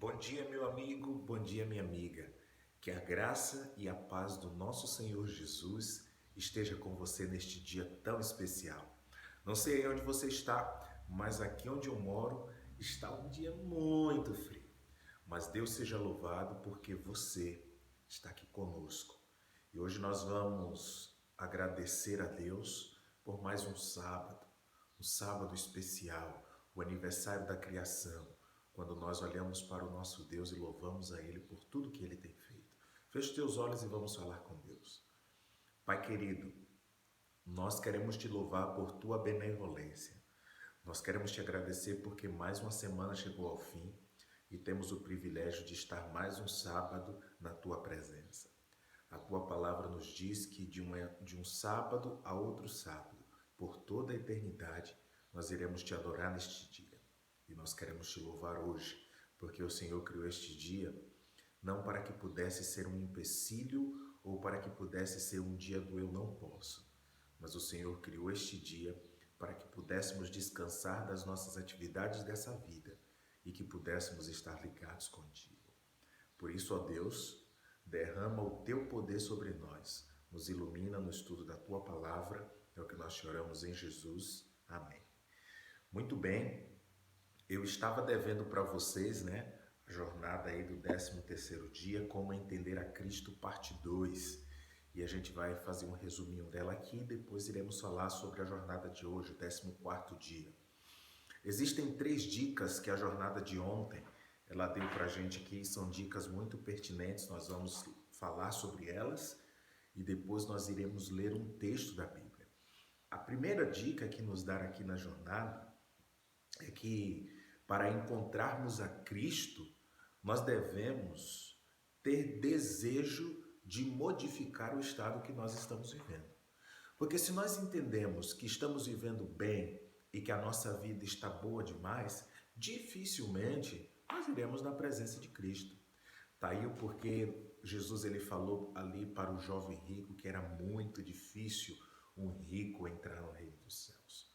Bom dia, meu amigo, bom dia, minha amiga. Que a graça e a paz do nosso Senhor Jesus esteja com você neste dia tão especial. Não sei aí onde você está, mas aqui onde eu moro está um dia muito frio. Mas Deus seja louvado porque você está aqui conosco. E hoje nós vamos agradecer a Deus por mais um sábado especial, o aniversário da criação, quando nós olhamos para o nosso Deus e louvamos a Ele por tudo que Ele tem feito. Feche teus olhos e vamos falar com Deus. Pai querido, nós queremos te louvar por tua benevolência. Nós queremos te agradecer porque mais uma semana chegou ao fim e temos o privilégio de estar mais um sábado na tua presença. A tua palavra nos diz que de um sábado a outro sábado, por toda a eternidade, nós iremos te adorar neste dia. E nós queremos te louvar hoje, porque o Senhor criou este dia não para que pudesse ser um empecilho ou para que pudesse ser um dia do eu não posso, mas o Senhor criou este dia para que pudéssemos descansar das nossas atividades dessa vida e que pudéssemos estar ligados contigo. Por isso, ó Deus, derrama o teu poder sobre nós, nos ilumina no estudo da tua palavra, é o que nós te oramos em Jesus. Amém. Muito bem, eu estava devendo para vocês, a jornada aí do 13º dia, como entender a Cristo, parte 2. E a gente vai fazer um resuminho dela aqui e depois iremos falar sobre a jornada de hoje, o 14º dia. Existem 3 dicas que a jornada de ontem ela deu para a gente aqui, são dicas muito pertinentes, nós vamos falar sobre elas e depois nós iremos ler um texto da Bíblia. A primeira dica que nos dá aqui na jornada é que para encontrarmos a Cristo, nós devemos ter desejo de modificar o estado que nós estamos vivendo. Porque se nós entendemos que estamos vivendo bem e que a nossa vida está boa demais, dificilmente nós iremos na presença de Cristo. Tá aí o porquê Jesus ele falou ali para o jovem rico que era muito difícil um rico entrar no reino dos céus.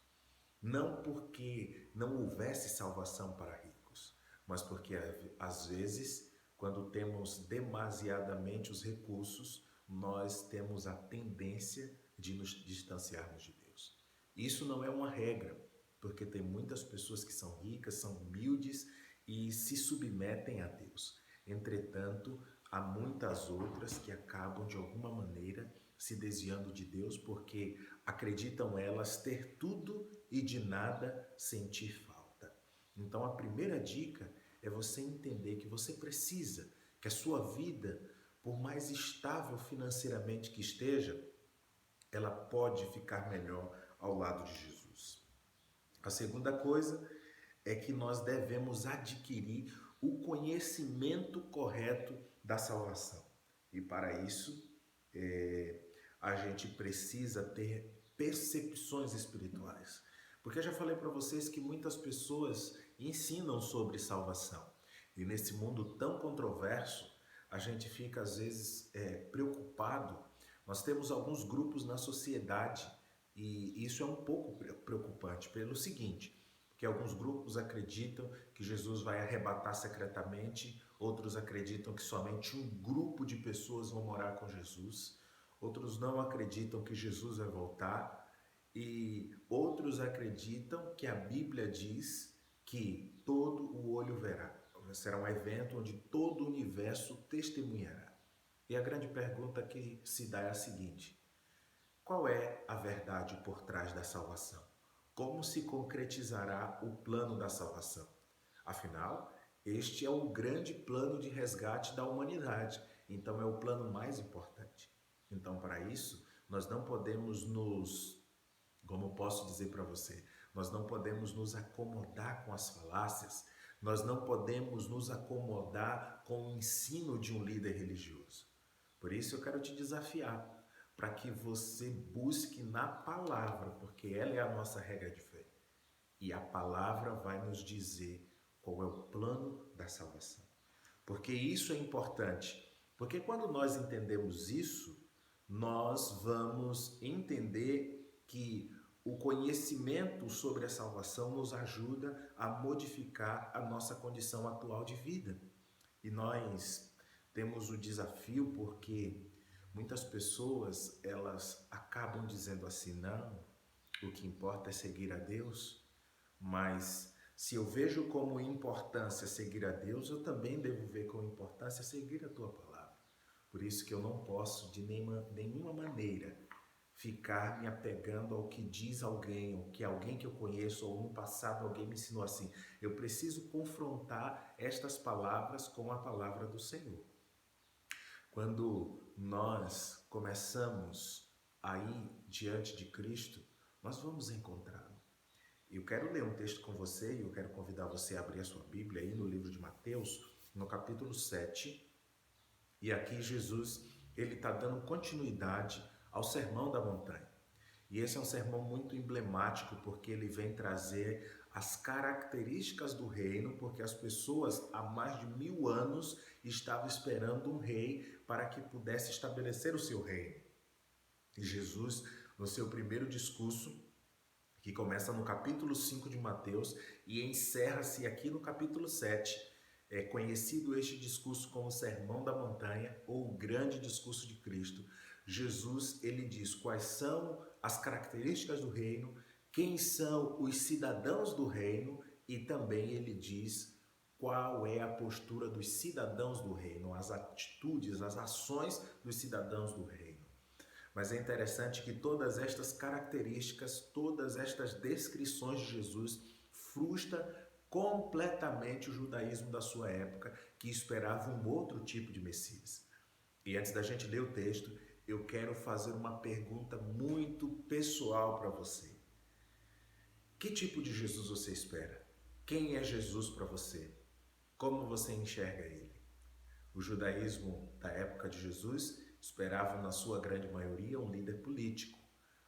Não porque não houvesse salvação para ricos, mas porque às vezes, quando temos demasiadamente os recursos, nós temos a tendência de nos distanciarmos de Deus. Isso não é uma regra, porque tem muitas pessoas que são ricas, são humildes e se submetem a Deus. Entretanto, há muitas outras que acabam de alguma maneira se desviando de Deus porque acreditam elas ter tudo e de nada sentir falta. Então a primeira dica é você entender que você precisa, que a sua vida, por mais estável financeiramente que esteja, ela pode ficar melhor ao lado de Jesus. A segunda coisa é que nós devemos adquirir o conhecimento correto da salvação. E para isso, a gente precisa ter percepções espirituais. Porque eu já falei para vocês que muitas pessoas ensinam sobre salvação. E nesse mundo tão controverso, a gente fica às vezes preocupado. Nós temos alguns grupos na sociedade e isso é um pouco preocupante pelo seguinte, porque alguns grupos acreditam que Jesus vai arrebatar secretamente, outros acreditam que somente um grupo de pessoas vão morar com Jesus, outros não acreditam que Jesus vai voltar e outros acreditam que a Bíblia diz que todo o olho verá. Será um evento onde todo o universo testemunhará. E a grande pergunta que se dá é a seguinte: qual é a verdade por trás da salvação? Como se concretizará o plano da salvação? Afinal, este é o grande plano de resgate da humanidade, então é o plano mais importante. Então, para isso, nós não podemos como posso dizer para você, nós não podemos nos acomodar com as falácias, nós não podemos nos acomodar com o ensino de um líder religioso. Por isso eu quero te desafiar para que você busque na palavra, porque ela é a nossa regra de fé. E a palavra vai nos dizer qual é o plano da salvação. Porque isso é importante. Porque quando nós entendemos isso, nós vamos entender que o conhecimento sobre a salvação nos ajuda a modificar a nossa condição atual de vida. E nós temos o desafio porque muitas pessoas, elas acabam dizendo assim, não, o que importa é seguir a Deus, mas se eu vejo como importância seguir a Deus, eu também devo ver como importância seguir a tua palavra. Por isso que eu não posso de nenhuma maneira ficar me apegando ao que diz alguém, ou que alguém que eu conheço, ou no passado alguém me ensinou assim. Eu preciso confrontar estas palavras com a palavra do Senhor. Quando nós começamos a ir diante de Cristo, nós vamos encontrá-lo. Eu quero ler um texto com você e eu quero convidar você a abrir a sua Bíblia aí no livro de Mateus, no capítulo 7. E aqui Jesus, ele está dando continuidade ao Sermão da Montanha. E esse é um sermão muito emblemático porque ele vem trazer as características do reino, porque as pessoas há mais de 1000 anos estavam esperando um rei para que pudesse estabelecer o seu reino. E Jesus, no seu primeiro discurso, que começa no capítulo 5 de Mateus e encerra-se aqui no capítulo 7, é conhecido este discurso como o Sermão da Montanha ou o Grande Discurso de Cristo. Jesus, ele diz quais são as características do reino, quem são os cidadãos do reino e também ele diz qual é a postura dos cidadãos do reino, as atitudes, as ações dos cidadãos do reino. Mas é interessante que todas estas características, todas estas descrições de Jesus frustra completamente o judaísmo da sua época, que esperava um outro tipo de Messias. E antes da gente ler o texto, eu quero fazer uma pergunta muito pessoal para você. Que tipo de Jesus você espera? Quem é Jesus para você? Como você enxerga ele? O judaísmo da época de Jesus esperava, na sua grande maioria, um líder político,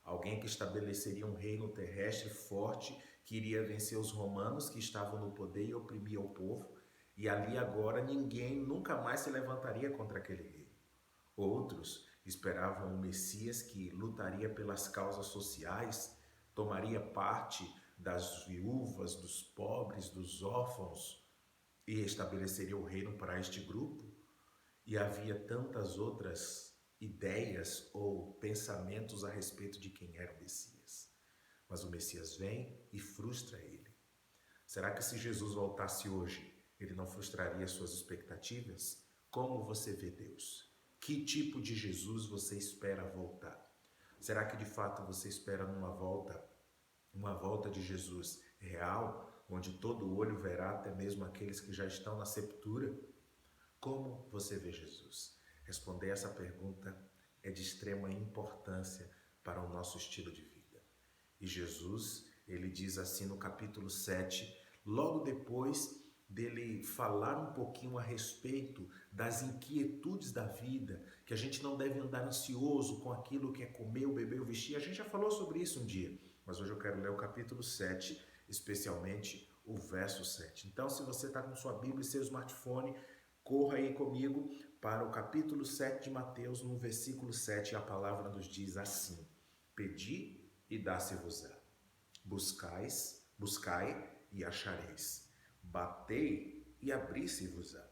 alguém que estabeleceria um reino terrestre forte, que iria vencer os romanos que estavam no poder e oprimia o povo, e ali agora ninguém nunca mais se levantaria contra aquele rei. Outros esperavam um Messias que lutaria pelas causas sociais, tomaria parte das viúvas, dos pobres, dos órfãos e estabeleceria o reino para este grupo. E havia tantas outras ideias ou pensamentos a respeito de quem era o Messias. Mas o Messias vem e frustra ele. Será que se Jesus voltasse hoje, ele não frustraria suas expectativas? Como você vê Deus? Que tipo de Jesus você espera voltar? Será que de fato você espera uma volta de Jesus real, onde todo olho verá, até mesmo aqueles que já estão na sepultura? Como você vê Jesus? Responder essa pergunta é de extrema importância para o nosso estilo de vida. E Jesus, ele diz assim no capítulo 7, logo depois dele falar um pouquinho a respeito das inquietudes da vida, que a gente não deve andar ansioso com aquilo que é comer, ou beber, ou vestir. A gente já falou sobre isso um dia, mas hoje eu quero ler o capítulo 7, especialmente o verso 7. Então, se você está com sua Bíblia e seu smartphone, corra aí comigo para o capítulo 7 de Mateus, no versículo 7, a palavra nos diz assim: Pedi e dá-se-vos-á, buscai e achareis, batei e abri-se-vos-á,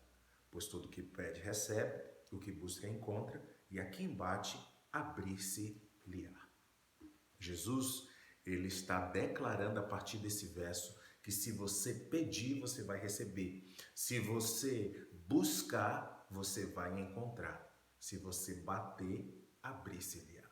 pois todo o que pede recebe, o que busca encontra, e a quem bate, abrir-se-lhe-á. Jesus, ele está declarando a partir desse verso que se você pedir, você vai receber. Se você buscar, você vai encontrar. Se você bater, abrir-se-lhe-á.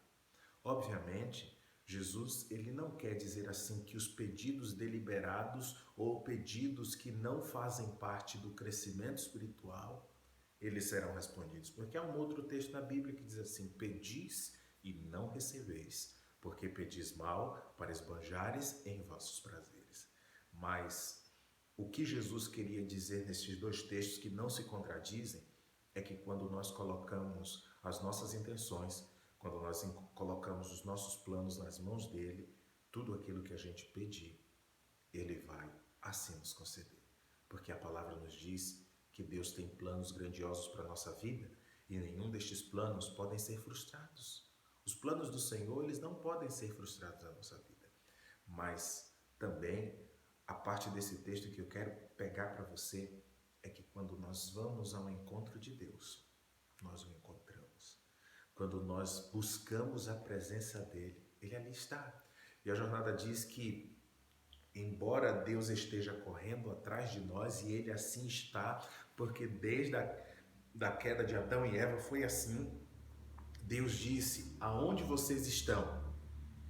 Obviamente, Jesus, ele não quer dizer assim que os pedidos deliberados ou pedidos que não fazem parte do crescimento espiritual, eles serão respondidos. Porque há um outro texto na Bíblia que diz assim: pedis e não recebeis, porque pedis mal para esbanjares em vossos prazeres. Mas o que Jesus queria dizer nesses dois textos, que não se contradizem, é que quando nós colocamos as nossas intenções, quando nós colocamos os nossos planos nas mãos dele, tudo aquilo que a gente pedir, ele vai assim nos conceder. Porque a palavra nos diz que Deus tem planos grandiosos para a nossa vida e nenhum destes planos podem ser frustrados. Os planos do Senhor, eles não podem ser frustrados na nossa vida. Mas também a parte desse texto que eu quero pegar para você é que quando nós nós vamos ao encontro de Deus, nós o encontramos. Quando nós buscamos a presença dele, ele ali está. E a jornada diz que, embora Deus esteja correndo atrás de nós, e ele assim está, porque desde a queda de Adão e Eva foi assim, Deus disse: aonde vocês estão?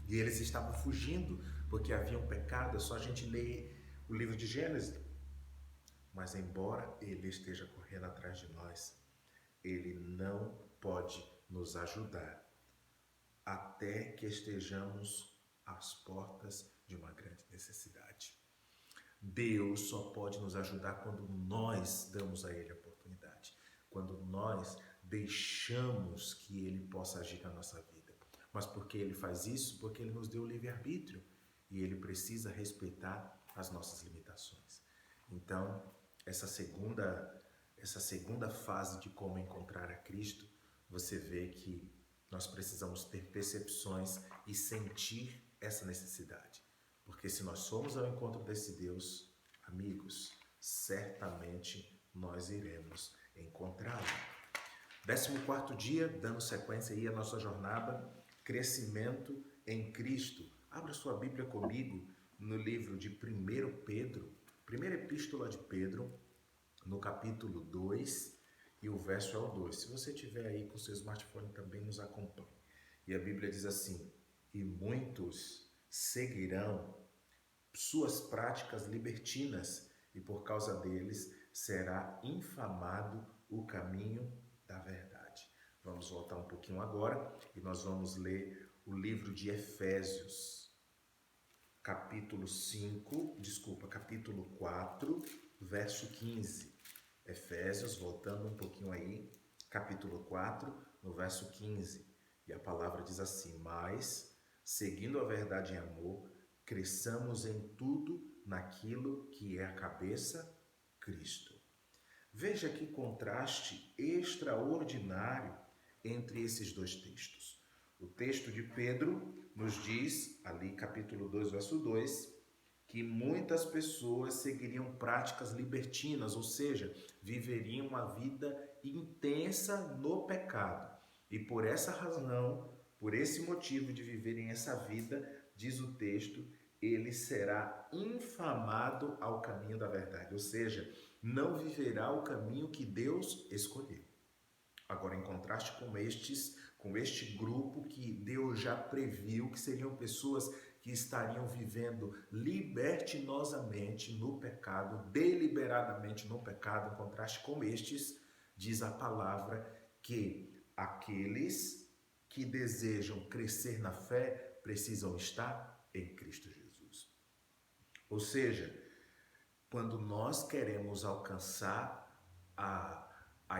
E eles estavam fugindo, porque havia um pecado. É só a gente ler o livro de Gênesis. Mas embora ele esteja correndo atrás de nós, ele não pode nos ajudar até que estejamos às portas de uma grande necessidade. Deus só pode nos ajudar quando nós damos a ele a oportunidade, quando nós deixamos que ele possa agir na nossa vida. Mas por que ele faz isso? Porque ele nos deu o livre-arbítrio e ele precisa respeitar as nossas limitações. Então, essa segunda fase de como encontrar a Cristo, você vê que nós precisamos ter percepções e sentir essa necessidade. Porque se nós formos ao encontro desse Deus, amigos, certamente nós iremos encontrá-lo. 14º dia, dando sequência aí à nossa jornada, crescimento em Cristo. Abra sua Bíblia comigo no livro de 1 Pedro, primeira epístola de Pedro, no capítulo 2, e o verso é o 2. Se você tiver aí com seu smartphone, também nos acompanhe. E a Bíblia diz assim: e muitos seguirão suas práticas libertinas, e por causa deles será infamado o caminho da verdade. Vamos voltar um pouquinho agora e nós vamos ler o livro de Efésios, capítulo 4, verso 15. Efésios, voltando um pouquinho aí, capítulo 4, no verso 15. E a palavra diz assim: mas, seguindo a verdade em amor, cresçamos em tudo naquilo que é a cabeça, Cristo. Veja que contraste extraordinário entre esses dois textos. O texto de Pedro nos diz, ali capítulo 2, verso 2, que muitas pessoas seguiriam práticas libertinas, ou seja, viveriam uma vida intensa no pecado. E por essa razão, por esse motivo de viverem essa vida, diz o texto, ele será infamado ao caminho da verdade, ou seja, não viverá o caminho que Deus escolheu. Agora, em contraste com este grupo que Deus já previu que seriam pessoas que estariam vivendo libertinosamente no pecado, deliberadamente no pecado, em contraste com estes, diz a palavra que aqueles que desejam crescer na fé precisam estar em Cristo Jesus. Ou seja, quando nós queremos alcançar a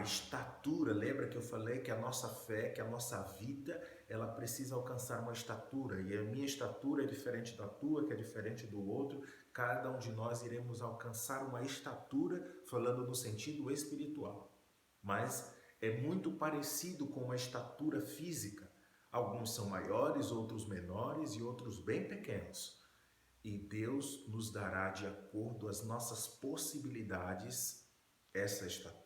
estatura, lembra que eu falei que a nossa fé, que a nossa vida, ela precisa alcançar uma estatura, e a minha estatura é diferente da tua, que é diferente do outro, cada um de nós iremos alcançar uma estatura, falando no sentido espiritual, mas é muito parecido com uma estatura física, alguns são maiores, outros menores e outros bem pequenos, e Deus nos dará de acordo às nossas possibilidades essa estatura.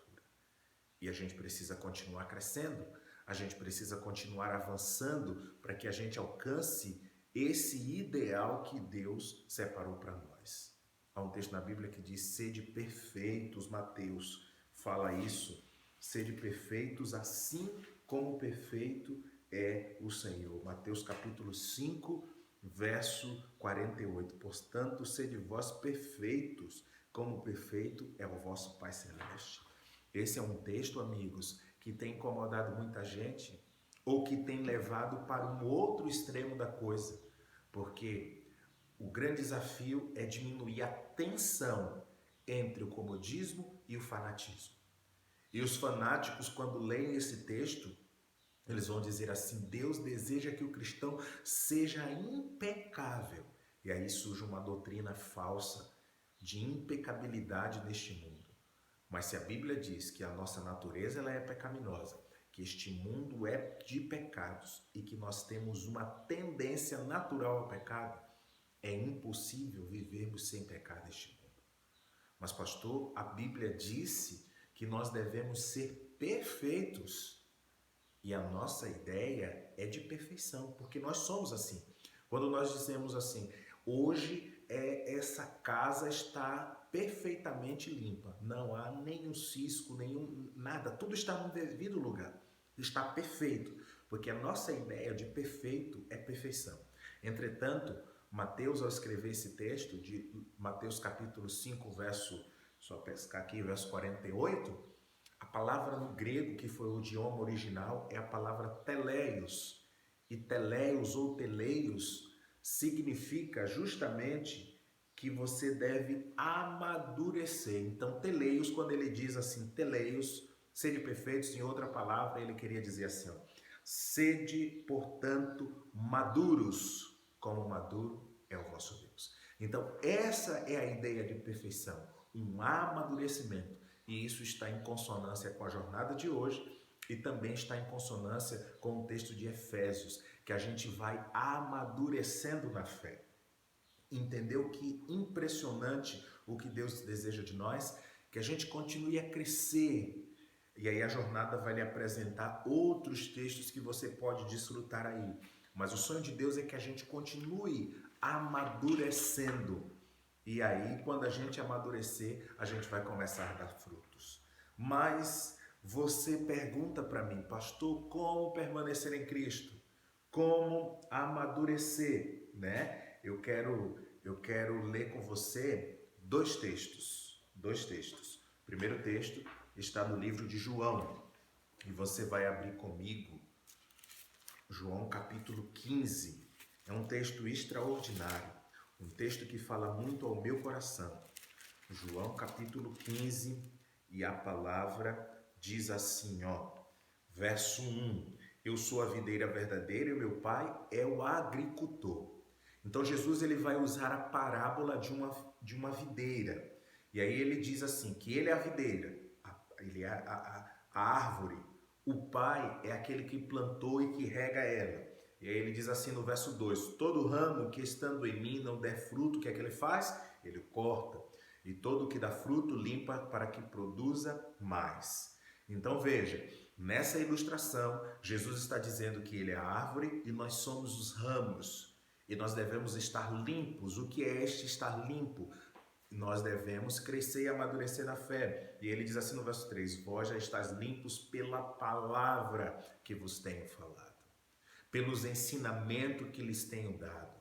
E a gente precisa continuar crescendo, a gente precisa continuar avançando para que a gente alcance esse ideal que Deus separou para nós. Há um texto na Bíblia que diz: sede perfeitos, Mateus fala isso, sede perfeitos assim como perfeito é o Senhor. Mateus capítulo 5, verso 48. Portanto, sede vós perfeitos, como perfeito é o vosso Pai Celeste. Esse é um texto, amigos, que tem incomodado muita gente ou que tem levado para um outro extremo da coisa, porque o grande desafio é diminuir a tensão entre o comodismo e o fanatismo. E os fanáticos, quando leem esse texto, eles vão dizer assim: Deus deseja que o cristão seja impecável. E aí surge uma doutrina falsa de impecabilidade neste mundo. Mas se a Bíblia diz que a nossa natureza ela é pecaminosa, que este mundo é de pecados e que nós temos uma tendência natural ao pecado, é impossível vivermos sem pecado neste mundo. Mas pastor, a Bíblia disse que nós devemos ser perfeitos. E a nossa ideia é de perfeição, porque nós somos assim. Quando nós dizemos assim, hoje essa casa está perfeitamente limpa, não há nenhum cisco, nenhum nada, tudo está no devido lugar, está perfeito, porque a nossa ideia de perfeito é perfeição. Entretanto, Mateus, ao escrever esse texto, de Mateus capítulo 5, verso, só pescar aqui, verso 48, a palavra no grego, que foi o idioma original, é a palavra teleios. E teleios ou teleios significa justamente que você deve amadurecer. Então, teleios, quando ele diz assim, teleios, sede perfeitos, em outra palavra, ele queria dizer assim, ó, sede, portanto, maduros, como maduro é o vosso Deus. Então, essa é a ideia de perfeição, um amadurecimento. E isso está em consonância com a jornada de hoje e também está em consonância com o texto de Efésios, que a gente vai amadurecendo na fé. Entendeu que impressionante o que Deus deseja de nós? Que a gente continue a crescer. E aí a jornada vai lhe apresentar outros textos que você pode desfrutar aí. Mas o sonho de Deus é que a gente continue amadurecendo. E aí, quando a gente amadurecer, a gente vai começar a dar frutos. Mas você pergunta para mim, pastor, como permanecer em Cristo? Como amadurecer, né? Eu quero ler com você dois textos. O primeiro texto está no livro de João. E você vai abrir comigo João capítulo 15. É um texto extraordinário. Um texto que fala muito ao meu coração. João capítulo 15, e a palavra diz assim, ó, verso 1. Eu sou a videira verdadeira e o meu pai é o agricultor. Então Jesus ele vai usar a parábola de uma videira. E aí ele diz assim, que ele é a videira, ele é a árvore. O pai é aquele que plantou e que rega ela. E aí ele diz assim no verso 2, todo ramo que estando em mim não der fruto, o que é que ele faz? Ele corta. E todo que dá fruto limpa para que produza mais. Então veja, nessa ilustração, Jesus está dizendo que ele é a árvore e nós somos os ramos. E nós devemos estar limpos. O que é este estar limpo? Nós devemos crescer e amadurecer na fé. E ele diz assim no verso 3, vós já estáis limpos pela palavra que vos tenho falado, pelos ensinamentos que lhes tenho dado,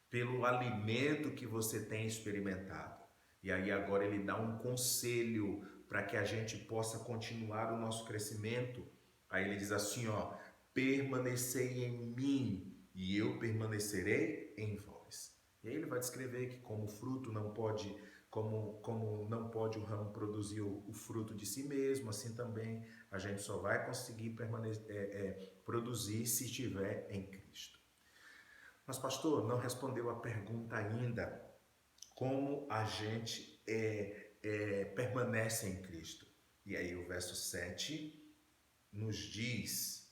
pelo alimento que você tem experimentado. E aí agora ele dá um conselho para que a gente possa continuar o nosso crescimento. Aí ele diz assim, ó, permanecei em mim e eu permanecerei em vós. E aí ele vai descrever que como o fruto não pode, como não pode o ramo produzir o fruto de si mesmo, assim também a gente só vai conseguir produzir se estiver em Cristo. Mas pastor, não respondeu a pergunta ainda, como a gente permanece em Cristo. E aí o verso 7 nos diz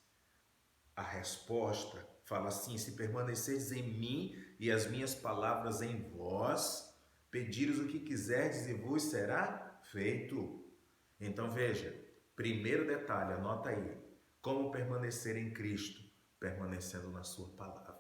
a resposta, fala assim, se permaneceres em mim e as minhas palavras em vós, pedires o que quiserdes e vos será feito. Então veja, primeiro detalhe, anota aí, como permanecer em Cristo, permanecendo na sua palavra.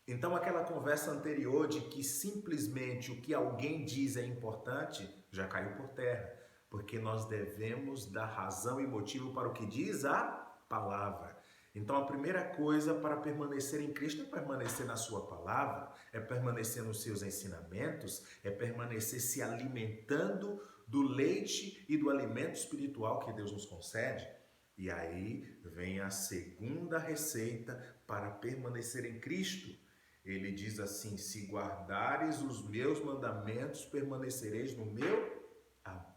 Então aquela conversa anterior de que simplesmente o que alguém diz é importante, já caiu por terra, porque nós devemos dar razão e motivo para o que diz a palavra. Então a primeira coisa para permanecer em Cristo é permanecer na sua palavra, é permanecer nos seus ensinamentos, é permanecer se alimentando do leite e do alimento espiritual que Deus nos concede. E aí vem a segunda receita para permanecer em Cristo. Ele diz assim, se guardares os meus mandamentos, permanecereis no meu amor.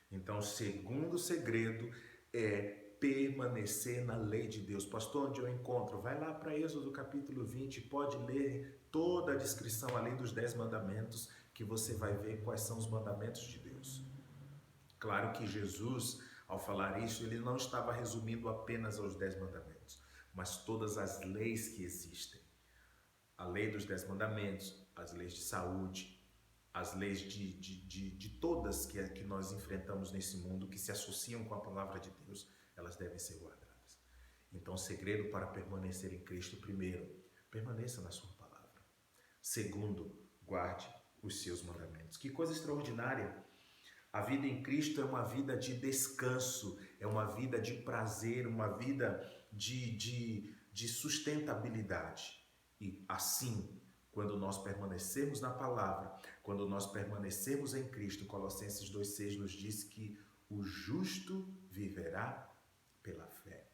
Então o segundo segredo é permanecer na lei de Deus. Pastor, onde eu encontro? Vai lá para Êxodo capítulo 20, pode ler toda a descrição além dos 10 mandamentos, que você vai ver quais são os mandamentos de Deus. Claro que Jesus, ao falar isso, ele não estava resumindo apenas aos 10 mandamentos, mas todas as leis que existem. A lei dos 10 mandamentos, as leis de saúde, as leis de todas que nós enfrentamos nesse mundo, que se associam com a palavra de Deus, elas devem ser guardadas. Então, o segredo para permanecer em Cristo: primeiro, permaneça na sua palavra. Segundo, guarde os seus mandamentos. Que coisa extraordinária! A vida em Cristo é uma vida de descanso, é uma vida de prazer, uma vida de sustentabilidade. E assim, quando nós permanecermos na palavra, quando nós permanecermos em Cristo, Colossenses 2,6 nos diz que o justo viverá pela fé.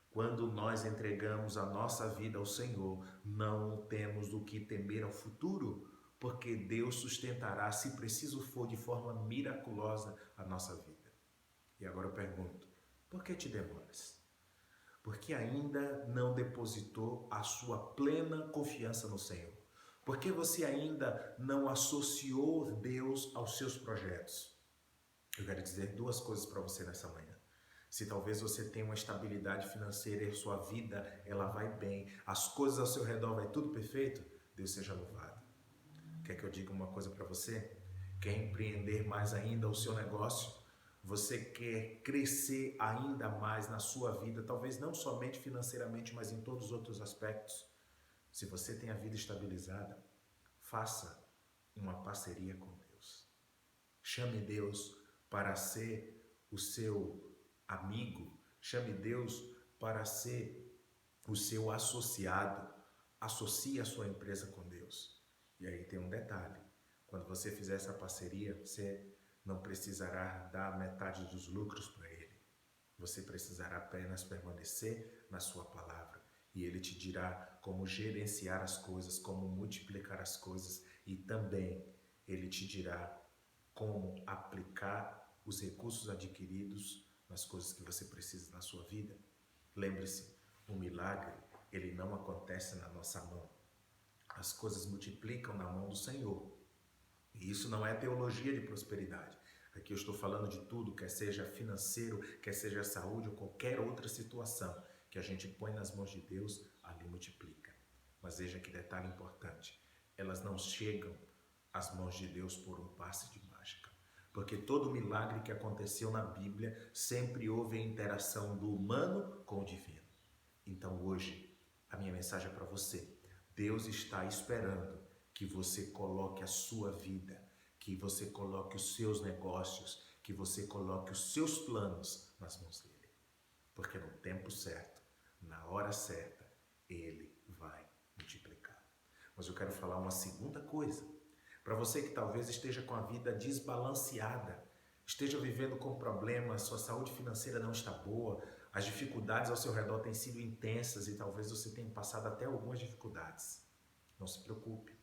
Quando nós entregamos a nossa vida ao Senhor, não temos do que temer ao futuro, porque Deus sustentará, se preciso for, de forma miraculosa a nossa vida. E agora eu pergunto, por que te demoras? Porque ainda não depositou a sua plena confiança no Senhor. Porque você ainda não associou Deus aos seus projetos. Eu quero dizer duas coisas para você nessa manhã. Se talvez você tenha uma estabilidade financeira e a sua vida ela vai bem, as coisas ao seu redor vai tudo perfeito, Deus seja louvado. Quer que eu diga uma coisa para você? Quer empreender mais ainda o seu negócio? Você quer crescer ainda mais na sua vida, talvez não somente financeiramente, mas em todos os outros aspectos? Se você tem a vida estabilizada, faça uma parceria com Deus. Chame Deus para ser o seu amigo, chame Deus para ser o seu associado. Associe a sua empresa com Deus. E aí tem um detalhe: quando você fizer essa parceria, você não precisará dar metade dos lucros para ele. Você precisará apenas permanecer na sua palavra. E ele te dirá como gerenciar as coisas, como multiplicar as coisas, e também ele te dirá como aplicar os recursos adquiridos nas coisas que você precisa na sua vida. Lembre-se, o milagre, ele não acontece na nossa mão. As coisas multiplicam na mão do Senhor. E isso não é teologia de prosperidade. Aqui eu estou falando de tudo, quer seja financeiro, quer seja saúde ou qualquer outra situação que a gente põe nas mãos de Deus, ali multiplica. Mas veja que detalhe importante: elas não chegam às mãos de Deus por um passe de mágica. Porque todo milagre que aconteceu na Bíblia sempre houve a interação do humano com o divino. Então hoje, a minha mensagem é para você. Deus está esperando que você coloque a sua vida, que você coloque os seus negócios, que você coloque os seus planos nas mãos dele. Porque no tempo certo, na hora certa, ele vai multiplicar. Mas eu quero falar uma segunda coisa. Para você que talvez esteja com a vida desbalanceada, esteja vivendo com problemas, sua saúde financeira não está boa, as dificuldades ao seu redor têm sido intensas e talvez você tenha passado até algumas dificuldades. Não se preocupe.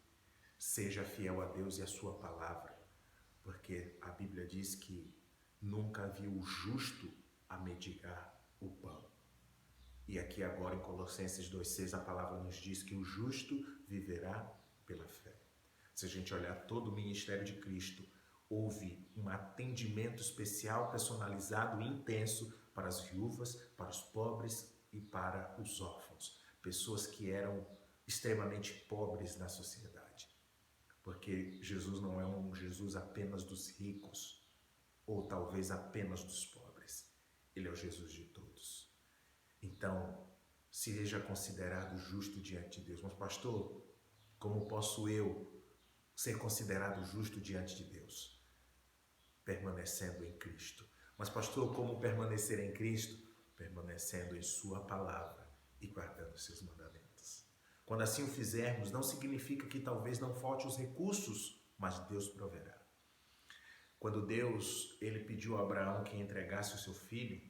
Seja fiel a Deus e a sua palavra, porque a Bíblia diz que nunca viu o justo a mendigar o pão. E aqui agora em Colossenses 2,6 a palavra nos diz que o justo viverá pela fé. Se a gente olhar todo o ministério de Cristo, houve um atendimento especial, personalizado e intenso para as viúvas, para os pobres e para os órfãos. Pessoas que eram extremamente pobres na sociedade. Porque Jesus não é um Jesus apenas dos ricos, ou talvez apenas dos pobres. Ele é o Jesus de todos. Então, seja considerado justo diante de Deus. Mas pastor, como posso eu ser considerado justo diante de Deus? Permanecendo em Cristo. Mas pastor, como permanecer em Cristo? Permanecendo em sua palavra e guardando seus mandamentos. Quando assim o fizermos, não significa que talvez não falte os recursos, mas Deus proverá. Quando Deus ele pediu a Abraão que entregasse o seu filho,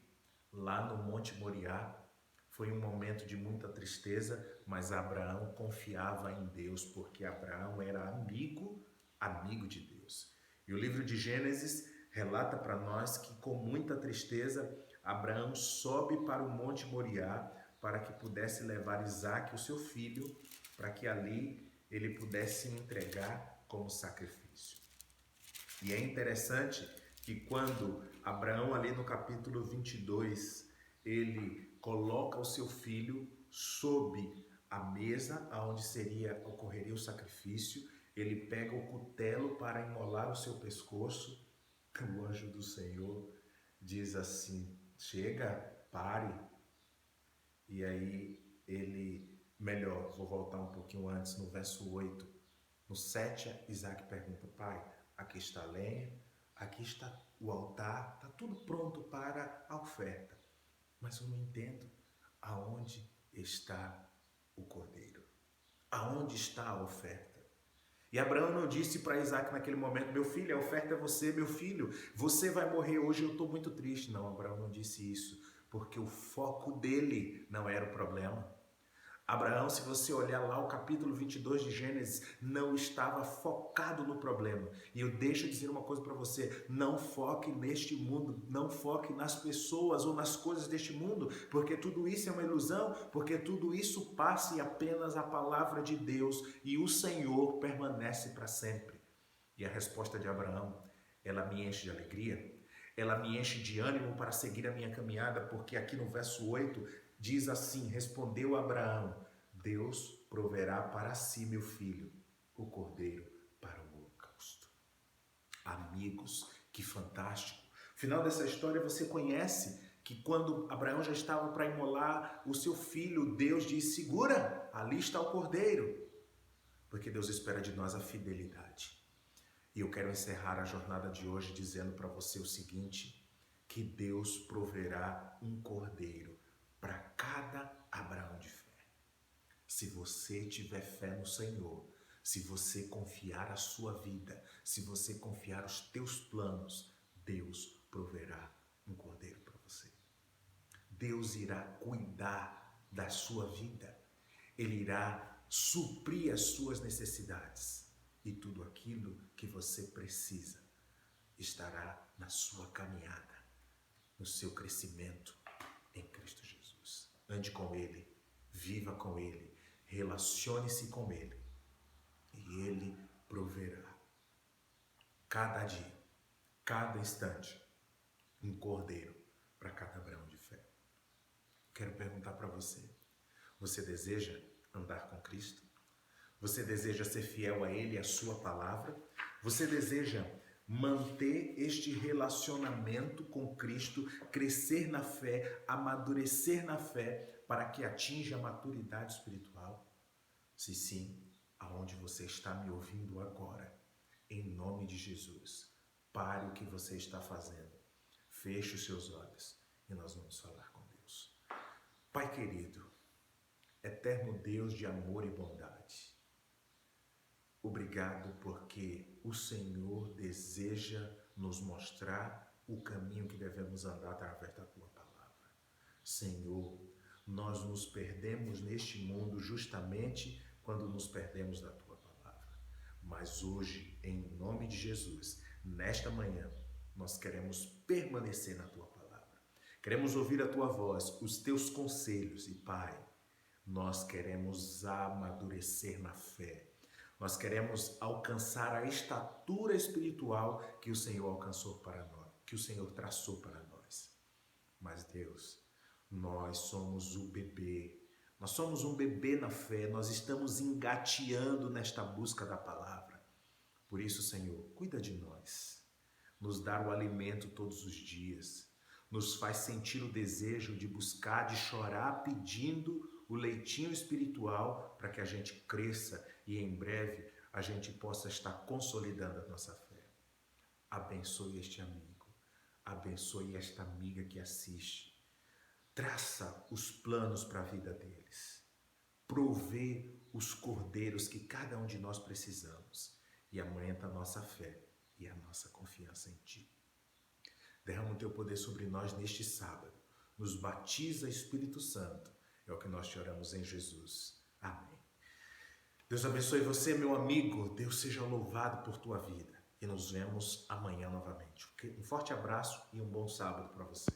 lá no Monte Moriá, foi um momento de muita tristeza, mas Abraão confiava em Deus, porque Abraão era amigo de Deus. E o livro de Gênesis relata para nós que com muita tristeza, Abraão sobe para o Monte Moriá para que pudesse levar Isaque, o seu filho, para que ali ele pudesse entregar como sacrifício. E é interessante que quando Abraão, ali no capítulo 22, ele coloca o seu filho sob a mesa onde ocorreria o sacrifício, ele pega o cutelo para imolar o seu pescoço. O anjo do Senhor diz assim: chega, pare. E aí vou voltar um pouquinho antes, no verso 8. No 7, Isaac pergunta: pai, aqui está a lenha, aqui está o altar, está tudo pronto para a oferta. Mas eu não entendo aonde está o cordeiro. Aonde está a oferta? E Abraão não disse para Isaac naquele momento: meu filho, a oferta é você, meu filho, você vai morrer hoje, eu estou muito triste. Não, Abraão não disse isso, porque o foco dele não era o problema. Abraão, se você olhar lá o capítulo 22 de Gênesis, não estava focado no problema. E eu deixo dizer uma coisa para você: não foque neste mundo, não foque nas pessoas ou nas coisas deste mundo, porque tudo isso é uma ilusão, porque tudo isso passa e apenas a palavra de Deus e o Senhor permanece para sempre. E a resposta de Abraão, ela me enche de alegria, ela me enche de ânimo para seguir a minha caminhada, porque aqui no verso 8 diz assim: respondeu Abraão: Deus proverá para si, meu filho, o cordeiro para o holocausto. Amigos, que fantástico! Final dessa história você conhece que quando Abraão já estava para imolar o seu filho, Deus diz: segura, ali está o cordeiro. Porque Deus espera de nós a fidelidade. E eu quero encerrar a jornada de hoje dizendo para você o seguinte: que Deus proverá um cordeiro para cada Abraão de fé. Se você tiver fé no Senhor, se você confiar a sua vida, se você confiar os teus planos, Deus proverá um cordeiro para você. Deus irá cuidar da sua vida. Ele irá suprir as suas necessidades. E tudo aquilo que você precisa estará na sua caminhada, no seu crescimento em Cristo Jesus. Ande com Ele, viva com Ele, relacione-se com Ele e Ele proverá cada dia, cada instante, um cordeiro para cada Abraão de fé. Quero perguntar para você: você deseja andar com Cristo? Você deseja ser fiel a Ele e a sua palavra? Você deseja manter este relacionamento com Cristo, crescer na fé, amadurecer na fé, para que atinja a maturidade espiritual? Se sim, aonde você está me ouvindo agora, em nome de Jesus, pare o que você está fazendo, feche os seus olhos e nós vamos falar com Deus. Pai querido, eterno Deus de amor e bondade, obrigado porque o Senhor deseja nos mostrar o caminho que devemos andar através da Tua palavra. Senhor, nós nos perdemos neste mundo justamente quando nos perdemos da Tua palavra. Mas hoje, em nome de Jesus, nesta manhã, nós queremos permanecer na Tua palavra. Queremos ouvir a Tua voz, os Teus conselhos e, Pai, nós queremos amadurecer na fé. Nós queremos alcançar a estatura espiritual que o Senhor alcançou para nós, que o Senhor traçou para nós. Mas Deus, nós somos o bebê, nós somos um bebê na fé, nós estamos engateando nesta busca da palavra. Por isso, Senhor, cuida de nós, nos dá o alimento todos os dias, nos faz sentir o desejo de buscar, de chorar pedindo o leitinho espiritual para que a gente cresça e em breve a gente possa estar consolidando a nossa fé. Abençoe este amigo, abençoe esta amiga que assiste. Traça os planos para a vida deles. Provê os cordeiros que cada um de nós precisamos e aumenta a nossa fé e a nossa confiança em Ti. Derrama o Teu poder sobre nós neste sábado. Nos batiza, Espírito Santo. É o que nós te oramos em Jesus. Amém. Deus abençoe você, meu amigo. Deus seja louvado por tua vida. E nos vemos amanhã novamente. Um forte abraço e um bom sábado para você.